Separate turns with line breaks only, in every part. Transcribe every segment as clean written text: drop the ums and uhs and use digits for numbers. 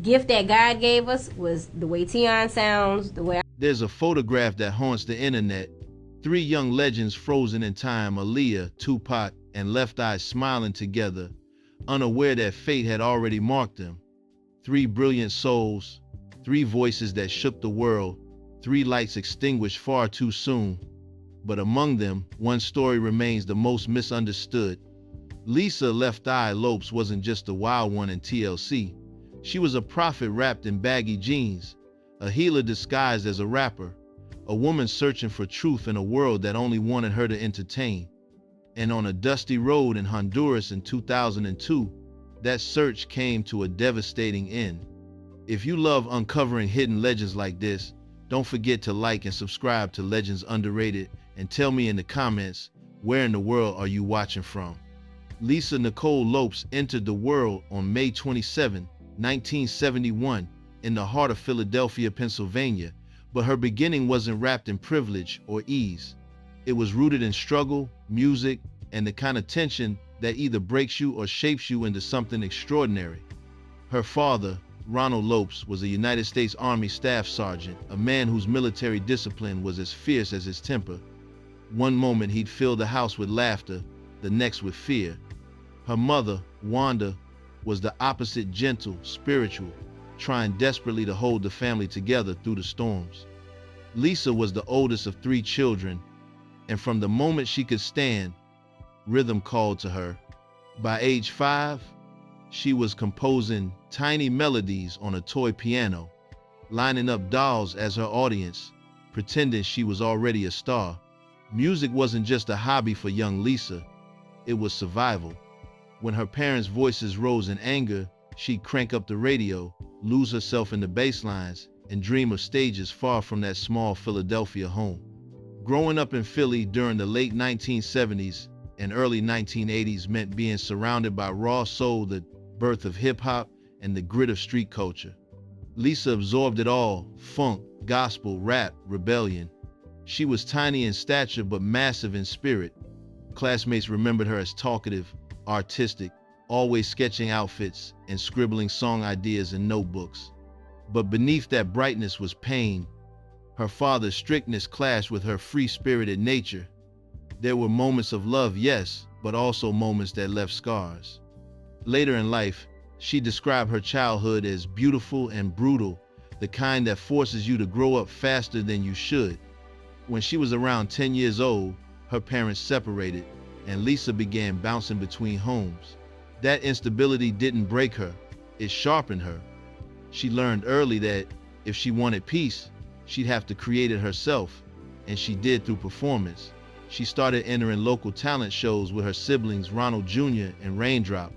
gift that God gave us was the way Tion sounds, the way.
There's a photograph that haunts the internet. Three young legends frozen in time, Aaliyah, Tupac, and Left Eye smiling together, unaware that fate had already marked them. Three brilliant souls, three voices that shook the world, three lights extinguished far too soon. But among them, one story remains the most misunderstood. Lisa Left Eye Lopes wasn't just a wild one in TLC. She was a prophet wrapped in baggy jeans, a healer disguised as a rapper, a woman searching for truth in a world that only wanted her to entertain. And on a dusty road in Honduras in 2002, that search came to a devastating end. If you love uncovering hidden legends like this, don't forget to like and subscribe to Legends Underrated, and tell me in the comments, where in the world are you watching from? Lisa Nicole Lopes entered the world on May 27, 1971, in the heart of Philadelphia, Pennsylvania, but her beginning wasn't wrapped in privilege or ease. It was rooted in struggle, music, and the kind of tension that either breaks you or shapes you into something extraordinary. Her father, Ronald Lopes, was a United States Army Staff Sergeant, a man whose military discipline was as fierce as his temper. One moment he'd fill the house with laughter, the next with fear. Her mother, Wanda, was the opposite, gentle, spiritual, trying desperately to hold the family together through the storms. Lisa was the oldest of three children, and from the moment she could stand, rhythm called to her. By age 5, she was composing tiny melodies on a toy piano, lining up dolls as her audience, pretending she was already a star. Music wasn't just a hobby for young Lisa, it was survival. When her parents' voices rose in anger, she'd crank up the radio, lose herself in the bass lines, and dream of stages far from that small Philadelphia home. Growing up in Philly during the late 1970s and early 1980s meant being surrounded by raw soul, the birth of hip-hop, and the grit of street culture. Lisa absorbed it all: funk, gospel, rap, rebellion. She was tiny in stature but massive in spirit. Classmates remembered her as talkative, artistic, always sketching outfits and scribbling song ideas in notebooks. But beneath that brightness was pain. Her father's strictness clashed with her free-spirited nature. There were moments of love, yes, but also moments that left scars. Later in life, she described her childhood as beautiful and brutal, the kind that forces you to grow up faster than you should. When she was around 10 years old, her parents separated, and Lisa began bouncing between homes. That instability didn't break her, it sharpened her. She learned early that if she wanted peace, she'd have to create it herself, and she did through performance. She started entering local talent shows with her siblings Ronald Jr. and Raindrop.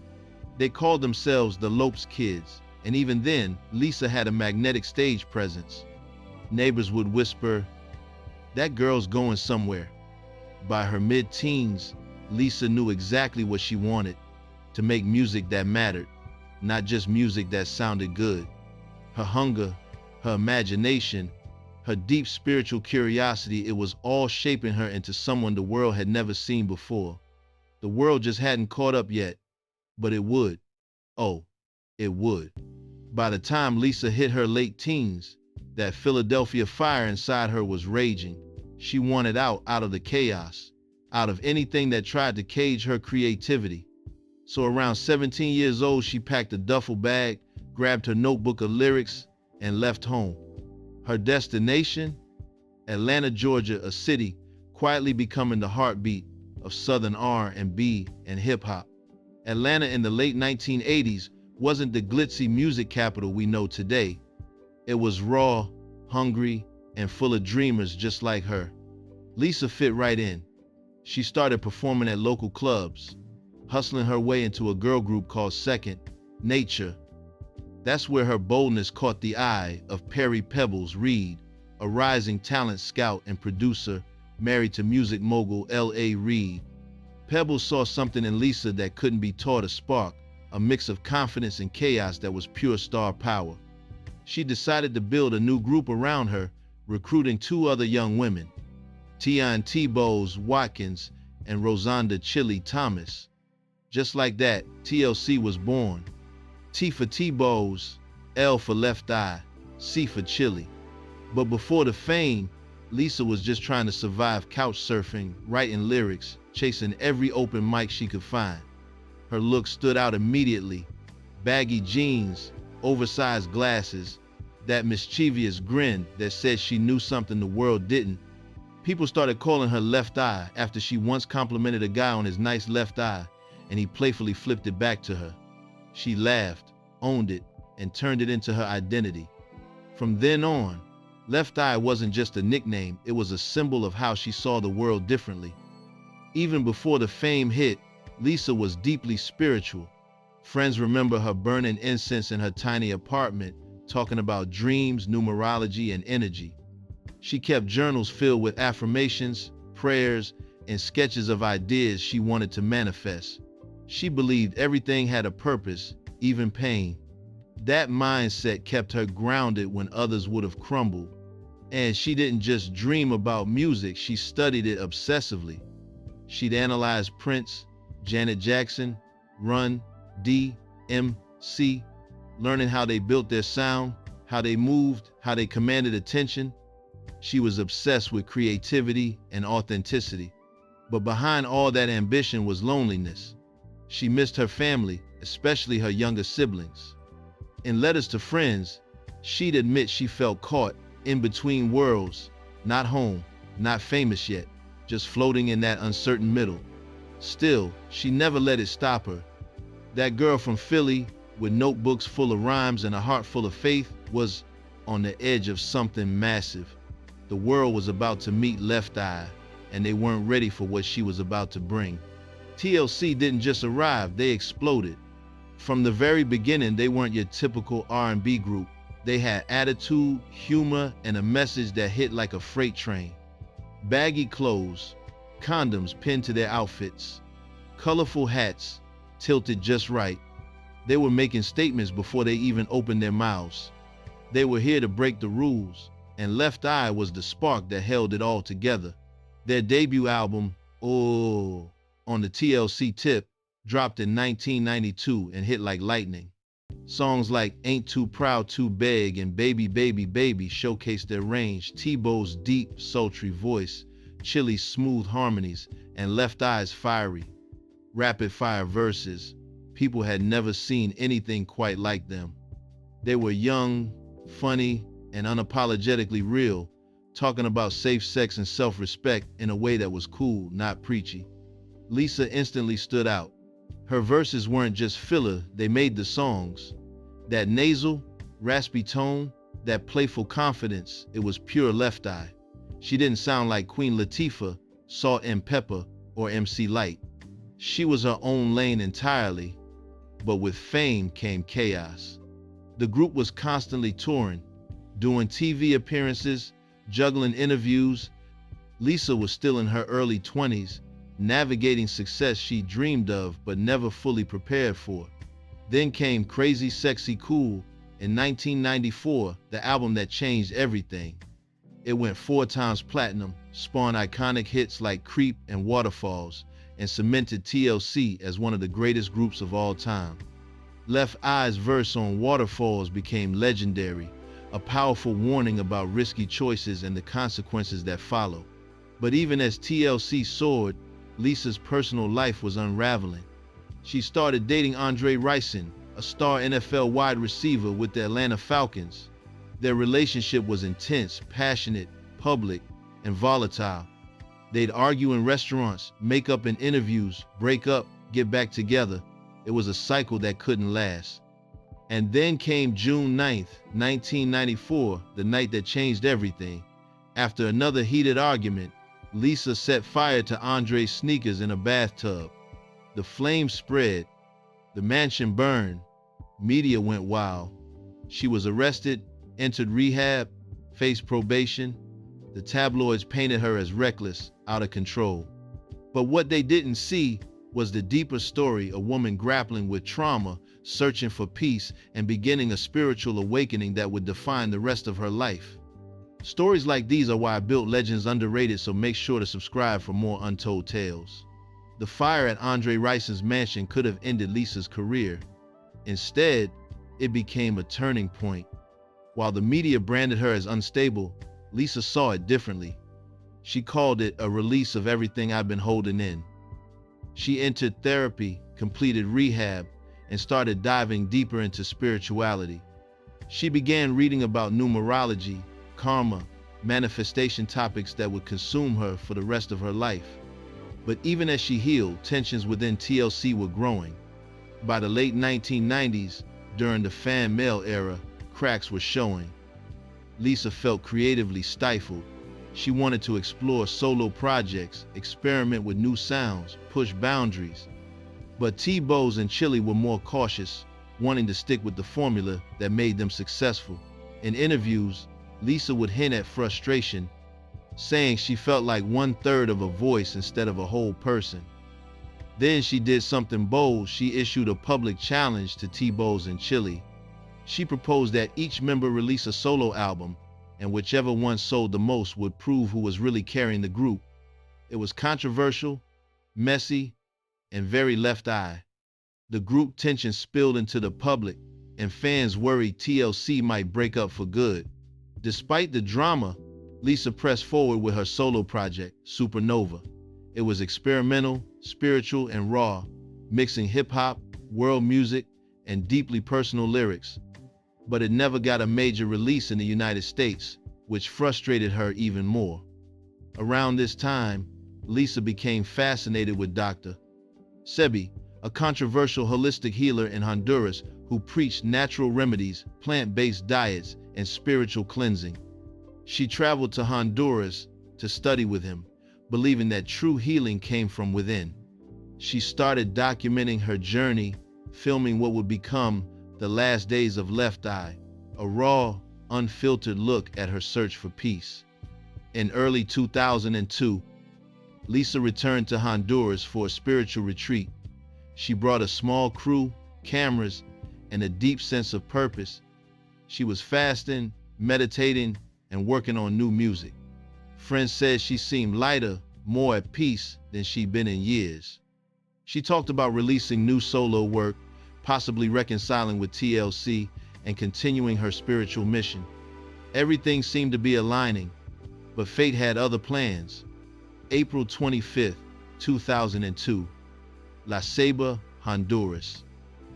They called themselves the Lopes Kids, and even then, Lisa had a magnetic stage presence. Neighbors would whisper, "That girl's going somewhere." By her mid-teens, Lisa knew exactly what she wanted: to make music that mattered, not just music that sounded good. Her hunger, her imagination, her deep spiritual curiosity, it was all shaping her into someone the world had never seen before. The world just hadn't caught up yet, but it would. Oh, it would. By the time Lisa hit her late teens, that Philadelphia fire inside her was raging. She wanted out of the chaos, out of anything that tried to cage her creativity. So around 17 years old, she packed a duffel bag, grabbed her notebook of lyrics, and left home. Her destination? Atlanta, Georgia, a city quietly becoming the heartbeat of Southern R&B and hip-hop. Atlanta in the late 1980s wasn't the glitzy music capital we know today. It was raw, hungry, and full of dreamers just like her. Lisa fit right in. She started performing at local clubs, hustling her way into a girl group called Second Nature. That's where her boldness caught the eye of Perry Pebbles Reed, a rising talent scout and producer married to music mogul L.A. Reid. Pebbles saw something in Lisa that couldn't be taught: a spark, a mix of confidence and chaos that was pure star power. She decided to build a new group around her, recruiting 2 other young women, Tion T-Bows Watkins and Rosanda Chili Thomas. Just like that, TLC was born. T for T-Bows, L for left eye, C for chili. But before the fame, Lisa was just trying to survive couch surfing, writing lyrics, chasing every open mic she could find. Her look stood out immediately. Baggy jeans, oversized glasses, that mischievous grin that said she knew something the world didn't. People started calling her Left Eye after she once complimented a guy on his nice left eye, and he playfully flipped it back to her. She laughed, owned it, and turned it into her identity. From then on, Left Eye wasn't just a nickname, it was a symbol of how she saw the world differently. Even before the fame hit, Lisa was deeply spiritual. Friends remember her burning incense in her tiny apartment, talking about dreams, numerology, and energy. She kept journals filled with affirmations, prayers, and sketches of ideas she wanted to manifest. She believed everything had a purpose, even pain. That mindset kept her grounded when others would have crumbled. And she didn't just dream about music, she studied it obsessively. She'd analyze Prince, Janet Jackson, Run, D, M, C, learning how they built their sound, how they moved, how they commanded attention. She was obsessed with creativity and authenticity. But behind all that ambition was loneliness. She missed her family, especially her younger siblings. In letters to friends, she'd admit she felt caught in between worlds, not home, not famous yet, just floating in that uncertain middle. Still, she never let it stop her. That girl from Philly, with notebooks full of rhymes and a heart full of faith, was on the edge of something massive. The world was about to meet Left Eye, and they weren't ready for what she was about to bring. TLC didn't just arrive, they exploded. From the very beginning, they weren't your typical R&B group. They had attitude, humor, and a message that hit like a freight train. Baggy clothes, condoms pinned to their outfits, colorful hats tilted just right. They were making statements before they even opened their mouths. They were here to break the rules, and Left Eye was the spark that held it all together. Their debut album, Oh, on the TLC tip, dropped in 1992 and hit like lightning. Songs like Ain't Too Proud to Beg and Baby Baby Baby showcased their range, Tebow's deep, sultry voice, Chili's smooth harmonies, and Left Eye's fiery, rapid-fire verses. People had never seen anything quite like them. They were young, funny, and unapologetically real, talking about safe sex and self-respect in a way that was cool, not preachy. Lisa instantly stood out. Her verses weren't just filler, they made the songs. That nasal, raspy tone, that playful confidence, it was pure Left Eye. She didn't sound like Queen Latifah, Salt and Pepper, or MC Lyte. She was her own lane entirely, but with fame came chaos. The group was constantly touring, doing TV appearances, juggling interviews. Lisa was still in her early 20s, navigating success she dreamed of but never fully prepared for. Then came Crazy Sexy Cool in 1994, the album that changed everything. It went 4 times platinum, spawned iconic hits like Creep and Waterfalls, and cemented TLC as one of the greatest groups of all time. Left Eye's verse on Waterfalls became legendary, a powerful warning about risky choices and the consequences that follow. But even as TLC soared, Lisa's personal life was unraveling. She started dating Andre Rison, a star NFL wide receiver with the Atlanta Falcons. Their relationship was intense, passionate, public, and volatile. They'd argue in restaurants, make up in interviews, break up, get back together. It was a cycle that couldn't last. And then came June 9th, 1994, the night that changed everything. After another heated argument, Lisa set fire to Andre's sneakers in a bathtub. The flames spread, the mansion burned, media went wild. She was arrested, entered rehab, faced probation. The tabloids painted her as reckless, out of control. But what they didn't see was the deeper story, a woman grappling with trauma, searching for peace, and beginning a spiritual awakening that would define the rest of her life. Stories like these are why I built Legends Underrated, so make sure to subscribe for more untold tales. The fire at Andre Rison's mansion could have ended Lisa's career. Instead, it became a turning point. While the media branded her as unstable, Lisa saw it differently. She called it a release of everything I've been holding in. She entered therapy, completed rehab, and started diving deeper into spirituality. She began reading about numerology, karma, manifestation, topics that would consume her for the rest of her life. But even as she healed, tensions within TLC were growing. By the late 1990s, during the fan mail era, cracks were showing. Lisa felt creatively stifled. She wanted to explore solo projects, experiment with new sounds, push boundaries. But T-Boz and Chili were more cautious, wanting to stick with the formula that made them successful. In interviews, Lisa would hint at frustration, saying she felt like 1/3 of a voice instead of a whole person. Then she did something bold. She issued a public challenge to T-Boz and Chili. She proposed that each member release a solo album, and whichever one sold the most would prove who was really carrying the group. It was controversial, messy, and very Left Eye. The group tension spilled into the public, and fans worried TLC might break up for good. Despite the drama, Lisa pressed forward with her solo project, Supernova. It was experimental, spiritual, and raw, mixing hip-hop, world music, and deeply personal lyrics. But it never got a major release in the United States, which frustrated her even more. Around this time, Lisa became fascinated with Dr. Sebi, a controversial holistic healer in Honduras who preached natural remedies, plant-based diets, and spiritual cleansing. She traveled to Honduras to study with him, believing that true healing came from within. She started documenting her journey, filming what would become The Last Days of Left Eye, a raw, unfiltered look at her search for peace. In early 2002, Lisa returned to Honduras for a spiritual retreat. She brought a small crew, cameras, and a deep sense of purpose. She was fasting, meditating, and working on new music. Friends said she seemed lighter, more at peace than she'd been in years. She talked about releasing new solo work, possibly reconciling with TLC, and continuing her spiritual mission. Everything seemed to be aligning, but fate had other plans. April 25th, 2002, La Ceiba, Honduras.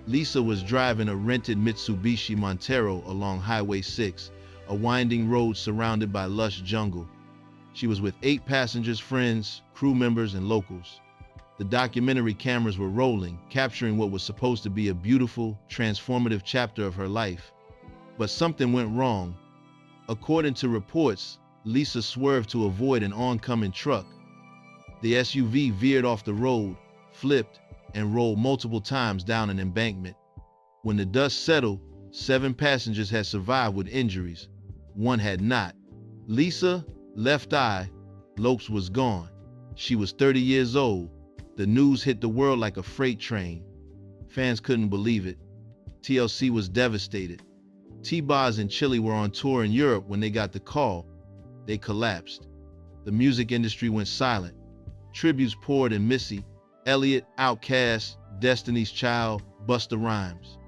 Lisa was driving a rented Mitsubishi Montero along Highway 6, a winding road surrounded by lush jungle. She was with 8 passengers, friends, crew members, and locals. The documentary cameras were rolling, capturing what was supposed to be a beautiful, transformative chapter of her life. But something went wrong. According to reports, Lisa swerved to avoid an oncoming truck. The SUV veered off the road, flipped, and rolled multiple times down an embankment. When the dust settled, 7 passengers had survived with injuries. 1 had not. Lisa, Left Eye, Lopes was gone. She was 30 years old. The news hit the world like a freight train. Fans couldn't believe it. TLC was devastated. T-Boz and Chili were on tour in Europe when they got the call. They collapsed. The music industry went silent. Tributes poured in Missy Elliott, Outkast, Destiny's Child, Busta Rhymes.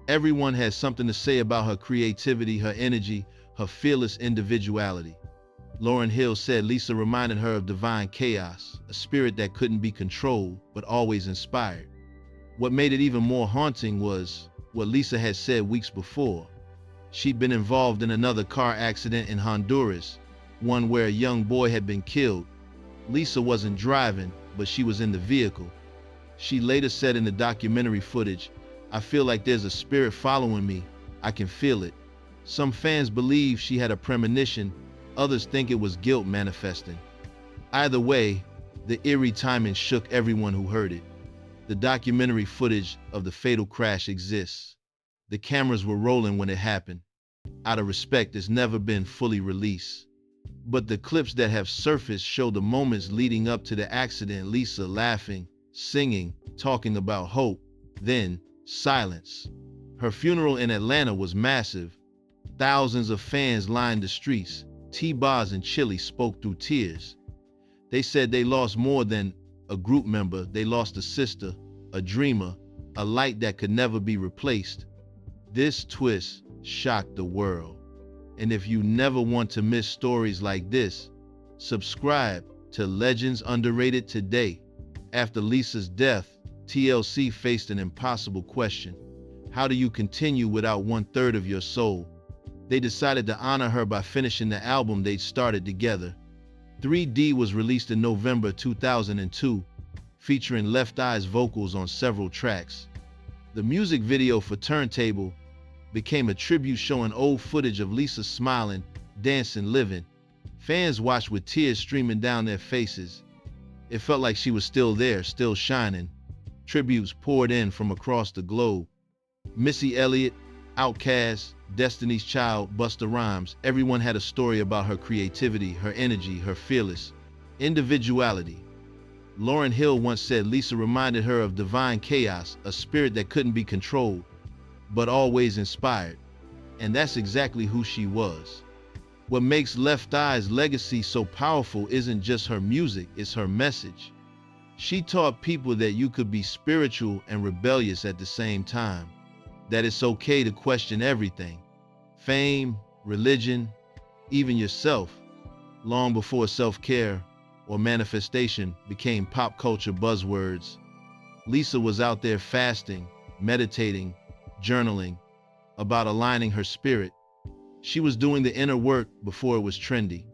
Everyone had something to say about her creativity, her energy, her fearless individuality. Lauryn Hill said Lisa reminded her of divine chaos, a spirit that couldn't be controlled, but always inspired. What made it even more haunting was what Lisa had said weeks before. She'd been involved in another car accident in Honduras, one where a young boy had been killed. Lisa wasn't driving, but she was in the vehicle. She later said in the documentary footage, "I feel like there's a spirit following me. I can feel it." Some fans believe she had a premonition, others think it was guilt manifesting. Either way, the eerie timing shook everyone who heard it. The documentary footage of the fatal crash exists. The cameras were rolling when it happened. Out of respect, it's never been fully released. But the clips that have surfaced show the moments leading up to the accident, Lisa laughing, singing, talking about hope, then silence. Her funeral in Atlanta was massive. Thousands of fans lined the streets. T-Boz and Chili spoke through tears. They said they lost more than a group member. They lost a sister, a dreamer, a light that could never be replaced. This twist shocked the world. And if you never want to miss stories like this, subscribe to Legends Underrated today. After Lisa's death, TLC faced an impossible question. How do you continue without 1/3 of your soul? They decided to honor her by finishing the album they'd started together. 3D was released in November 2002, featuring Left Eye's vocals on several tracks. The music video for Turntable became a tribute showing old footage of Lisa smiling, dancing, living. Fans watched with tears streaming down their faces. It felt like she was still there, still shining. Tributes poured in from across the globe. Missy Elliott, Outkast, Destiny's Child, Busta Rhymes, everyone had a story about her creativity, her energy, her fearless individuality. Lauryn Hill once said Lisa reminded her of divine chaos, a spirit that couldn't be controlled, but always inspired. And that's exactly who she was. What makes Left Eye's legacy so powerful isn't just her music, it's her message. She taught people that you could be spiritual and rebellious at the same time, that it's okay to question everything, fame, religion, even yourself, long before self-care or manifestation became pop culture buzzwords. Lisa was out there fasting, meditating, journaling, about aligning her spirit. She was doing the inner work before it was trendy.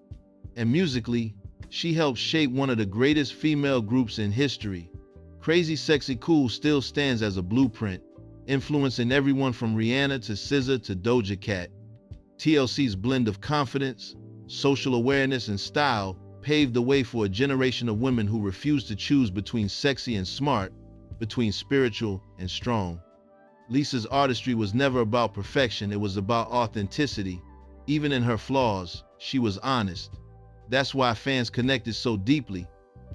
And musically, she helped shape one of the greatest female groups in history. Crazy Sexy Cool still stands as a blueprint, influencing everyone from Rihanna to SZA to Doja Cat. TLC's blend of confidence, social awareness, and style paved the way for a generation of women who refused to choose between sexy and smart, between spiritual and strong. Lisa's artistry was never about perfection, it was about authenticity. Even in her flaws, she was honest. That's why fans connected so deeply.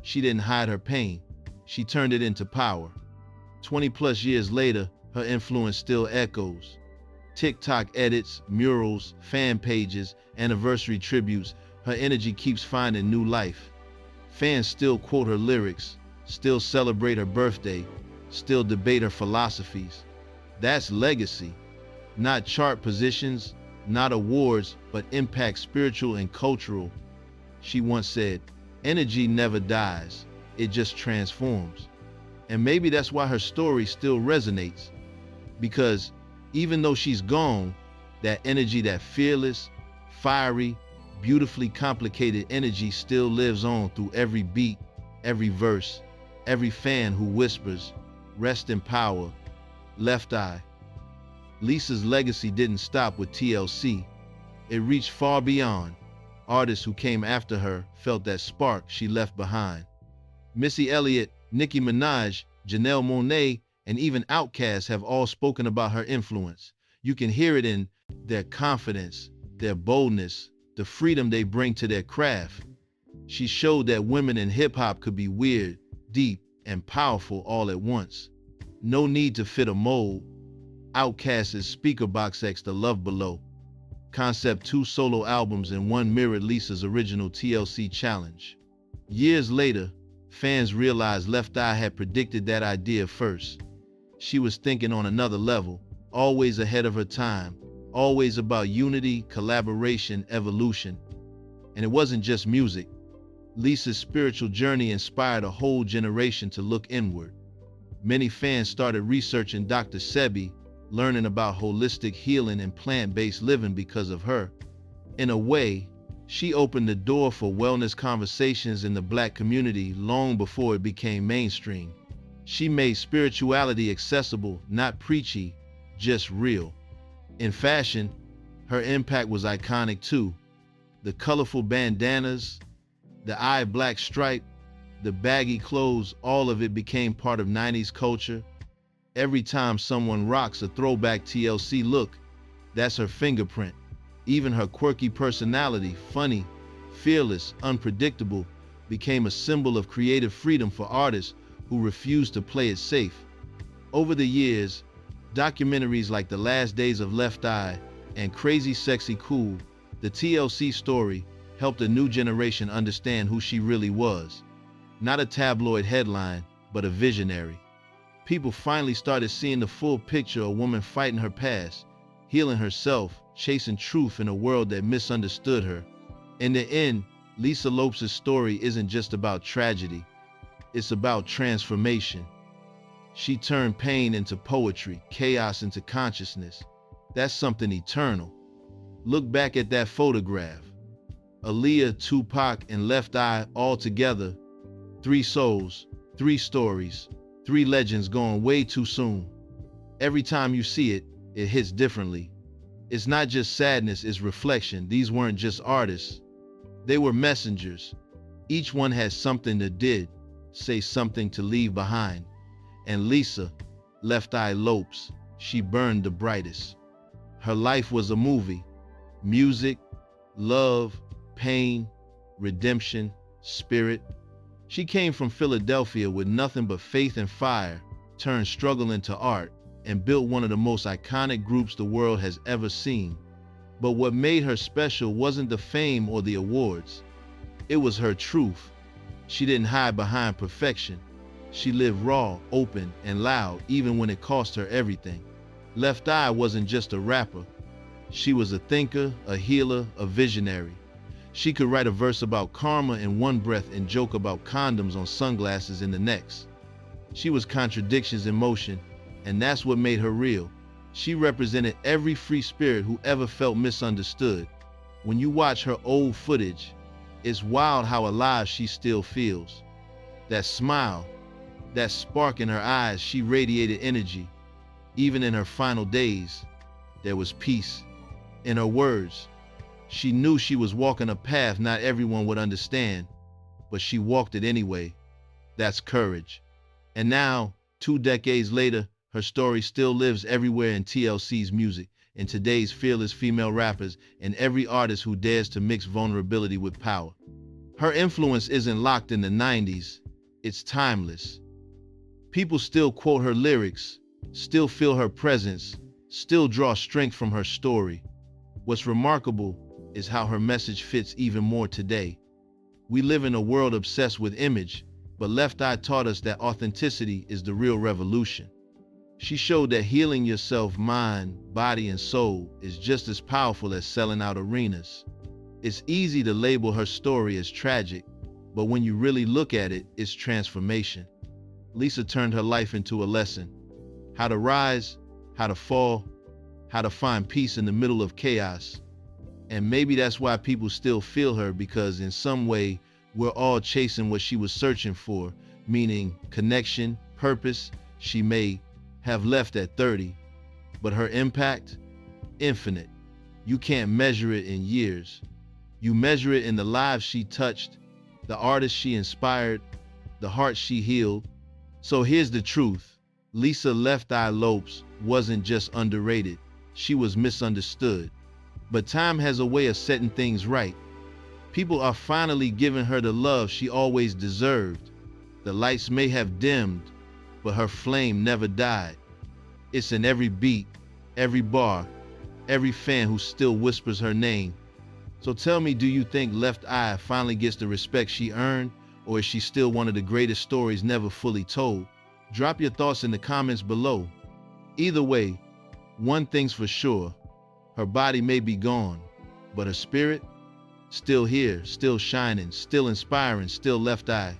She didn't hide her pain, she turned it into power. 20+ years later, her influence still echoes. TikTok edits, murals, fan pages, anniversary tributes, her energy keeps finding new life. Fans still quote her lyrics, still celebrate her birthday, still debate her philosophies. That's legacy. Not chart positions, not awards, but impact, spiritual and cultural. She once said, "Energy never dies, it just transforms." And maybe that's why her story still resonates. Because even though she's gone, that energy, that fearless, fiery, beautifully complicated energy still lives on through every beat, every verse, every fan who whispers, "Rest in power, Left Eye." Lisa's legacy didn't stop with TLC. It reached far beyond. Artists who came after her felt that spark she left behind. Missy Elliott, Nicki Minaj, Janelle Monáe, and even Outkast have all spoken about her influence. You can hear it in their confidence, their boldness, the freedom they bring to their craft. She showed that women in hip-hop could be weird, deep, and powerful all at once. No need to fit a mold. Outkast's Speaker Box X, The Love Below. Concept 2 solo albums and one mirrored Lisa's original TLC challenge. Years later, fans realized Left Eye had predicted that idea first. She was thinking on another level, always ahead of her time, always about unity, collaboration, evolution. And it wasn't just music. Lisa's spiritual journey inspired a whole generation to look inward. Many fans started researching Dr. Sebi, learning about holistic healing and plant-based living because of her. In a way, she opened the door for wellness conversations in the Black community long before it became mainstream. She made spirituality accessible, not preachy, just real. In fashion, her impact was iconic too. The colorful bandanas, the eye black stripe, the baggy clothes, all of it became part of 90s culture. Every time someone rocks a throwback TLC look, that's her fingerprint. Even her quirky personality, funny, fearless, unpredictable, became a symbol of creative freedom for artists who refused to play it safe. Over the years, documentaries like The Last Days of Left Eye and Crazy Sexy Cool, the TLC story, helped a new generation understand who she really was. Not a tabloid headline, but a visionary. People finally started seeing the full picture, a woman fighting her past, healing herself, chasing truth in a world that misunderstood her. In the end, Lisa Lopes' story isn't just about tragedy, it's about transformation. She turned pain into poetry, chaos into consciousness. That's something eternal. Look back at that photograph. Aaliyah, Tupac, and Left Eye all together. Three souls, three stories, three legends gone way too soon. Every time you see it, it hits differently. It's not just sadness, it's reflection. These weren't just artists. They were messengers. Each one had something to did, say something to leave behind. And Lisa, Left Eye Lopes, she burned the brightest. Her life was a movie. Music, love, pain, redemption, spirit. She came from Philadelphia with nothing but faith and fire, turned struggle into art, and built one of the most iconic groups the world has ever seen. But what made her special wasn't the fame or the awards. It was her truth. She didn't hide behind perfection. She lived raw, open, and loud, even when it cost her everything. Left Eye wasn't just a rapper. She was a thinker, a healer, a visionary. She could write a verse about karma in one breath and joke about condoms on sunglasses in the next. She was contradictions in motion, and that's what made her real. She represented every free spirit who ever felt misunderstood. When you watch her old footage, it's wild how alive she still feels. That smile, that spark in her eyes, she radiated energy. Even in her final days, there was peace. In her words, she knew she was walking a path not everyone would understand, but she walked it anyway. That's courage. And now, 2 decades later, her story still lives everywhere in TLC's music, in today's fearless female rappers, and every artist who dares to mix vulnerability with power. Her influence isn't locked in the 90s, it's timeless. People still quote her lyrics, still feel her presence, still draw strength from her story. What's remarkable is how her message fits even more today. We live in a world obsessed with image, but Left Eye taught us that authenticity is the real revolution. She showed that healing yourself, mind, body, and soul is just as powerful as selling out arenas. It's easy to label her story as tragic, but when you really look at it, it's transformation. Lisa turned her life into a lesson. How to rise, how to fall, how to find peace in the middle of chaos. And maybe that's why people still feel her, because in some way, we're all chasing what she was searching for, meaning connection, purpose. She may have left at 30, but her impact, infinite. You can't measure it in years. You measure it in the lives she touched, the artists she inspired, the hearts she healed. So here's the truth. Lisa Left Eye Lopes wasn't just underrated, she was misunderstood. But time has a way of setting things right. People are finally giving her the love she always deserved. The lights may have dimmed, but her flame never died. It's in every beat, every bar, every fan who still whispers her name. So tell me, do you think Left Eye finally gets the respect she earned, or is she still one of the greatest stories never fully told? Drop your thoughts in the comments below. Either way, one thing's for sure, her body may be gone, but her spirit, still here, still shining, still inspiring, still Left Eye.